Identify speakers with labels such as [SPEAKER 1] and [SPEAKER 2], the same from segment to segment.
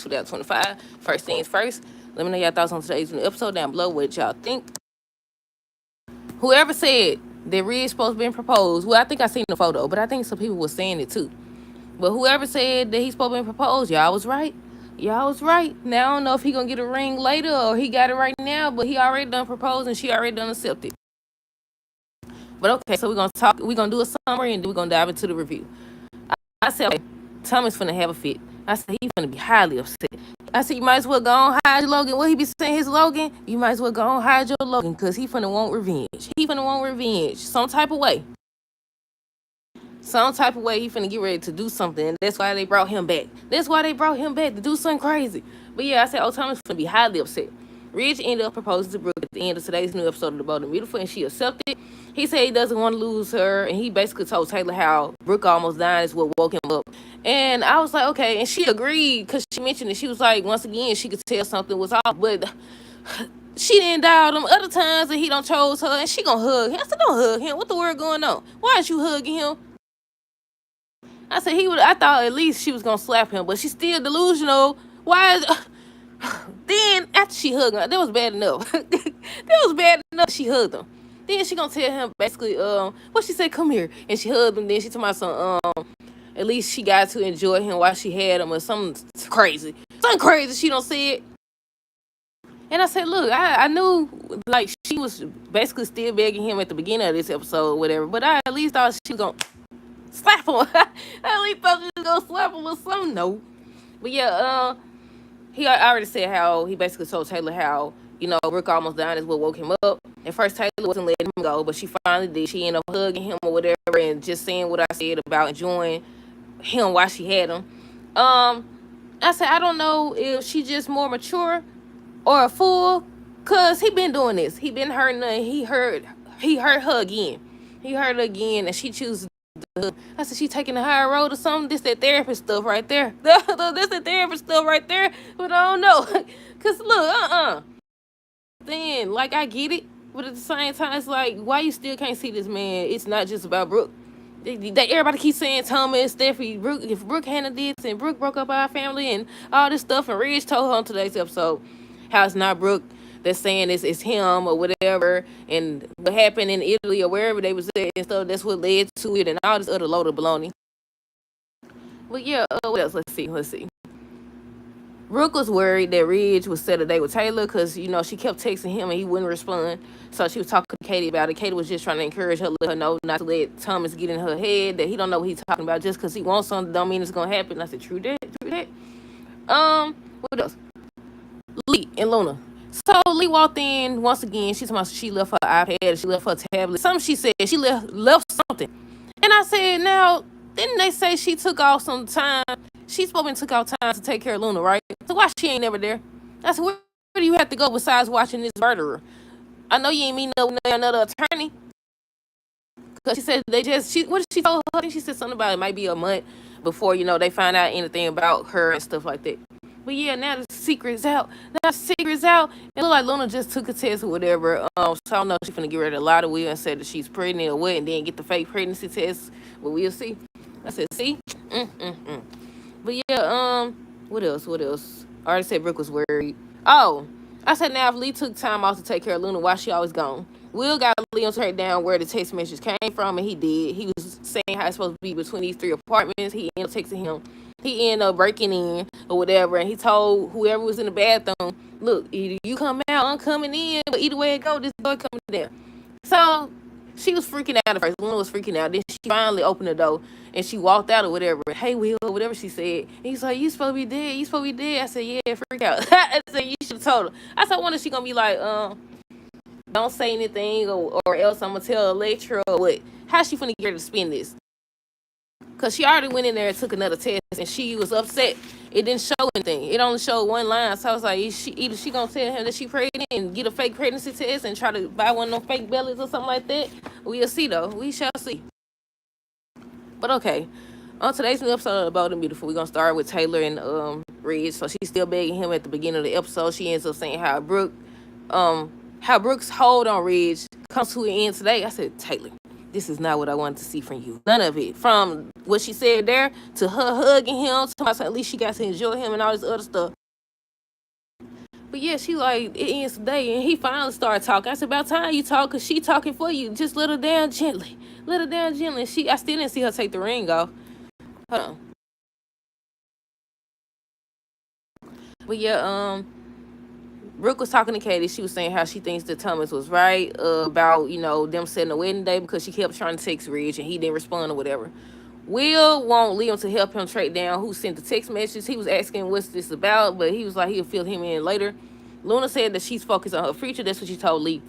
[SPEAKER 1] 2025. First things first, let me know your thoughts on today's new episode down below. What y'all think? Whoever said that Ridge supposed to be proposed, well, I think I seen the photo, but I think some people were saying it too. But whoever said that he's supposed to be proposed, y'all was right. Y'all was right. Now I don't know if he gonna get a ring later or he got it right now, but he already done proposed and she already done accepted. But okay, so we're gonna do a summary and then we're gonna dive into the review. I said, okay, Thomas finna have a fit. I said, he finna be highly upset. I said, you might as well go on hide your Logan. What he be saying, his Logan? You might as well go on hide your Logan because he finna want revenge. He finna want revenge some type of way. Some type of way he finna get ready to do something. And that's why they brought him back. That's why they brought him back to do something crazy. But yeah, I said, oh, Thomas finna be highly upset. Ridge ended up proposing to Brooke at the end of today's new episode of The Bold and Beautiful, and she accepted. He said he doesn't want to lose her, and he basically told Taylor how Brooke almost died is what woke him up. And I was like, okay, and she agreed because she mentioned it. She was like, once again, she could tell something was off, but she didn't die all them other times that he don't chose her, and she gonna hug him. I said, don't hug him. What the word going on? Why is you hugging him? I said, I thought at least she was gonna slap him, but she's still delusional. Why is... Then after she hugged him, that was bad enough. That was bad enough. She hugged him. Then she gonna tell him basically, what she said, come here, and she hugged him. Then she told my son, at least she got to enjoy him while she had him, or something crazy, she don't say it. And I said, look, I knew like she was basically still begging him at the beginning of this episode or whatever, but I at least thought she was gonna slap him. I at least thought she was gonna slap him or something. No, but yeah, I already said how he basically told Taylor how, you know, Brooke almost died is what woke him up. At first, Taylor wasn't letting him go, but she finally did. She ended up hugging him or whatever and just saying what I said about enjoying him while she had him. I said, I don't know if she just more mature or a fool, because he been doing this. He been hurting her, and he hurt her again. He hurt her again, and she chooses. I said, she taking the higher road or something. This that therapist stuff right there. This that therapist stuff right there. But I don't know. Cause look, Then, like, I get it. But at the same time, it's like, why you still can't see this man? It's not just about Brooke. Everybody keeps saying Thomas, Steffi, Brooke. If Brooke handled this and Brooke broke up our family and all this stuff, and Ridge told her on today's episode how it's not Brooke that's saying it's him or whatever, and what happened in Italy or wherever they was at and stuff, that's what led to it, and all this other load of baloney. But yeah, what else? Let's see. Brooke was worried that Ridge would set a date with Taylor because, you know, she kept texting him and he wouldn't respond. So she was talking to Katie about it. Katie was just trying to encourage her, let her know not to let Thomas get in her head, that he don't know what he's talking about. Just because he wants something don't mean it's going to happen. I said, true that. What else? Lee and Luna. So Lee walked in once again. She left her iPad, she left her tablet. Something she said, she left something. And I said, now, didn't they say she took off some time? She supposed to took out time to take care of Luna, right? So why she ain't never there? I said, where do you have to go besides watching this murderer? I know you ain't mean another attorney. Because she said what did she tell her? I think she said something about it might be a month before, you know, they find out anything about her and stuff like that. But yeah, now the secret's out. It look like Luna just took a test or whatever. So I don't know if she's finna get rid of a lot of Will and say that she's pregnant or what, and then get the fake pregnancy test. But we'll see. I said, see? But yeah, what else? I already said Brooke was worried. Oh, I said now if Lee took time off to take care of Luna, why she always gone? Will got Lee on track down where the text message came from, and he did. He was saying how it's supposed to be between these 3 apartments. He ended up texting him. He ended up breaking in or whatever, and he told whoever was in the bathroom, look, either you come out, I'm coming in, but either way it go, this door coming down. So she was freaking out at first. Luna was freaking out. Then she finally opened the door, and she walked out or whatever. Hey, Will, whatever she said. And he's like, you supposed to be dead. I said, yeah, freak out. I said, you should have told her. I said, I wonder if she going to be like, don't say anything or else I'm going to tell a lecturer or what. How's she finna get her to spin this? Because she already went in there and took another test, and she was upset. It didn't show anything. It only showed one line. So I was like, either she going to tell him that she pregnant and get a fake pregnancy test and try to buy one of them fake bellies or something like that. We'll see, though. We shall see. But okay. On today's new episode of The Bold and Beautiful, we're going to start with Taylor and Ridge. So she's still begging him at the beginning of the episode. She ends up saying how Brooke's hold on Ridge comes to an end today. I said, Taylor, This is not what I wanted to see from you. None of it. From what she said there to her hugging him, to at least she got to enjoy him and all this other stuff. But yeah, she like, it ends today. And he finally started talking. I said, about time you talk, because she talking for you. Just let her down gently. Let her down gently. I still didn't see her take the ring off. Hold on. But yeah, Brooke was talking to Katie. She was saying how she thinks that Thomas was right about, them setting the wedding day, because she kept trying to text Ridge and he didn't respond or whatever. Will want Liam to help him track down who sent the text message. He was asking what's this about, but he was like he'll fill him in later. Luna said that she's focused on her future. That's what she told Lee.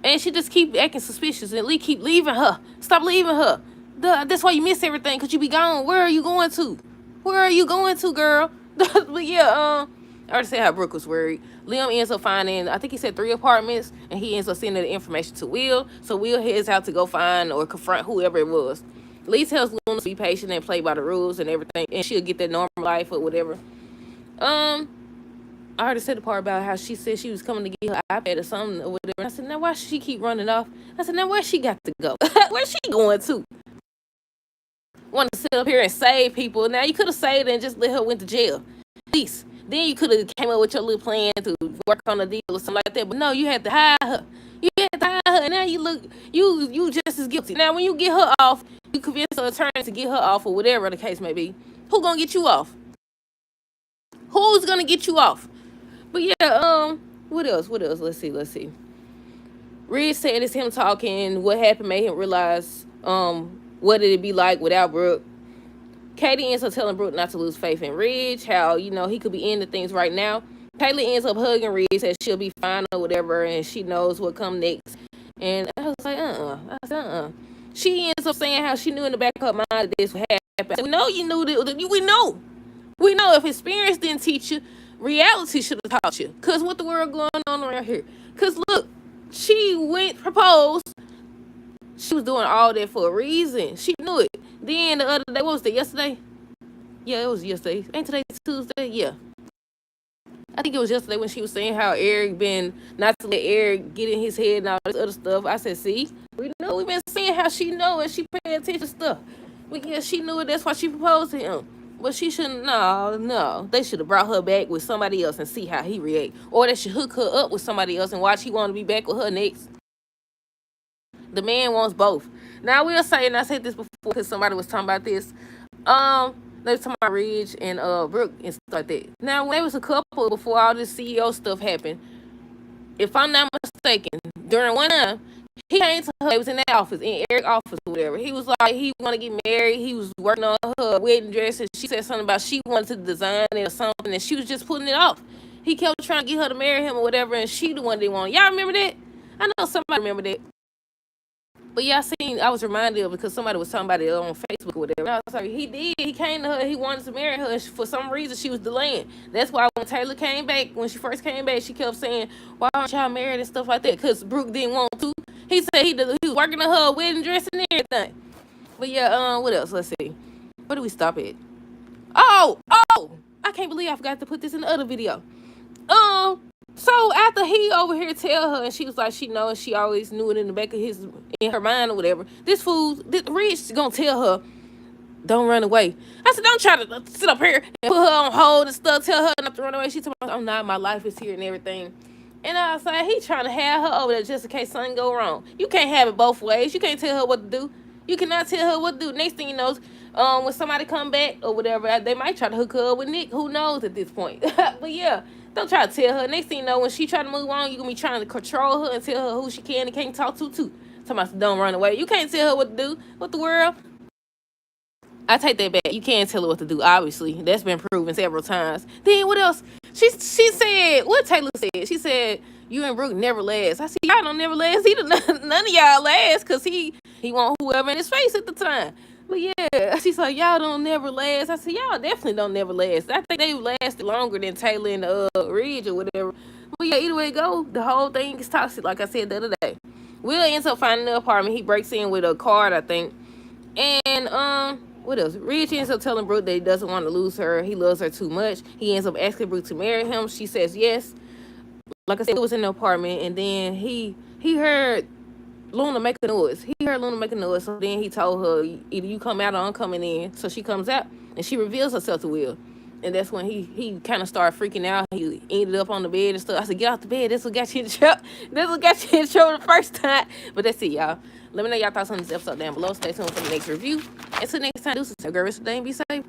[SPEAKER 1] And she just keep acting suspicious, and Lee keep leaving her. Stop leaving her. That's why you miss everything, because you be gone. Where are you going to? Where are you going to, girl? But yeah, I already said how Brooke was worried. Liam ends up finding, I think he said 3 apartments, and he ends up sending the information to Will. So Will heads out to go find or confront whoever it was. Lee tells Luna to be patient and play by the rules and everything, and she'll get that normal life or whatever. I already said the part about how she said she was coming to get her iPad or something or whatever. I said, now why should she keep running off? I said, now where she got to go? Where's she going to? Want to sit up here and save people. Now you could have saved her and just let her went to jail. At least. Then you could have came up with your little plan to work on a deal or something like that. But no, you had to hire her. You had to hire her, and now you look, you just as guilty. Now when you get her off, you convince her attorney to get her off or whatever the case may be. Who gonna get you off? Who's gonna get you off? But yeah, what else? Let's see. Ridge said it's him talking. What happened made him realize, what did it be like without Brooke? Katie ends up telling Brooke not to lose faith in Ridge, how, he could be into things right now. Kaylee ends up hugging Ridge, says she'll be fine or whatever, and she knows what come next. And I was like, I said, She ends up saying how she knew in the back of her mind that this would happen. Said, we know you knew that. We know. We know if experience didn't teach you, reality should have taught you. Because what the world going on around here? Because look, she went proposed. She was doing all that for a reason. She knew it. Then the other day, what was it, yesterday? Yeah, it was yesterday. Ain't today Tuesday? Yeah. I think it was yesterday when she was saying how Eric been, not to let Eric get in his head and all this other stuff. I said, see, we've been seeing how she know and she paying attention to stuff. But yeah, she knew it. That's why she proposed to him. But she shouldn't, no. They should have brought her back with somebody else and see how he react. Or they should hook her up with somebody else and watch he want to be back with her next. The man wants both. Now, I will say, and I said this before because somebody was talking about this, they was talking about Ridge and Brooke and stuff like that. Now, when they was a couple before all this CEO stuff happened, if I'm not mistaken, during one time, he came to her, he was in that office, in Eric's office or whatever. He was like, he want to get married. He was working on her wedding dress, and she said something about she wanted to design it or something, and she was just putting it off. He kept trying to get her to marry him or whatever, and she the one they wanted. Y'all remember that? I know somebody remember that. But yeah, I was reminded of it because somebody was talking about it on Facebook or whatever. I was like, he did. He came to her. He wanted to marry her. For some reason, she was delaying. That's why when Taylor came back, when she first came back, she kept saying, why aren't y'all married and stuff like that? Because Brooke didn't want to. He said he was working on her wedding dress and everything. But yeah, what else? Let's see. Where do we stop at? Oh! I can't believe I forgot to put this in the other video. So after he over here tell her, and she was like, she knows, she always knew it in the back of in her mind or whatever. This Rich gonna tell her, don't run away. I said, don't try to sit up here and put her on hold and stuff. Tell her not to run away. She told me, I'm not. My life is here and everything. And I was like, he trying to have her over there just in case something go wrong. You can't have it both ways. You can't tell her what to do. You cannot tell her what to do. Next thing you know, when somebody come back or whatever, they might try to hook her up with Nick. Who knows at this point? But yeah. Don't try to tell her. Next thing you know, when she try to move on, you're going to be trying to control her and tell her who she can and can't talk to, too. Somebody don't run away. You can't tell her what to do. What the world? I take that back. You can't tell her what to do, obviously. That's been proven several times. Then what else? She said, what Taylor said? She said, you and Brooke never last. I said, y'all don't never last either. None of y'all last because he want whoever in his face at the time. But yeah, she's like, y'all don't never last. I said, y'all definitely don't never last. I think they lasted longer than Taylor and Ridge or whatever. But yeah, either way it go, the whole thing is toxic, like I said the other day. Will ends up finding the apartment. He breaks in with a card, I think. And what else? Ridge ends up telling Brooke that he doesn't want to lose her. He loves her too much. He ends up asking Brooke to marry him. She says yes. Like I said, it was in the apartment, and then he heard Luna make a noise. He heard Luna make a noise, so then he told her, either you come out or I'm coming in. So she comes out, and she reveals herself to Will. And that's when he kind of started freaking out. He ended up on the bed and stuff. I said, get off the bed. This will get you in trouble. This will get you in trouble the first time. But that's it, y'all. Let me know y'all thoughts on this episode down below. Stay tuned for the next review. Until next time, deuces. Girl, rest of the day and be safe.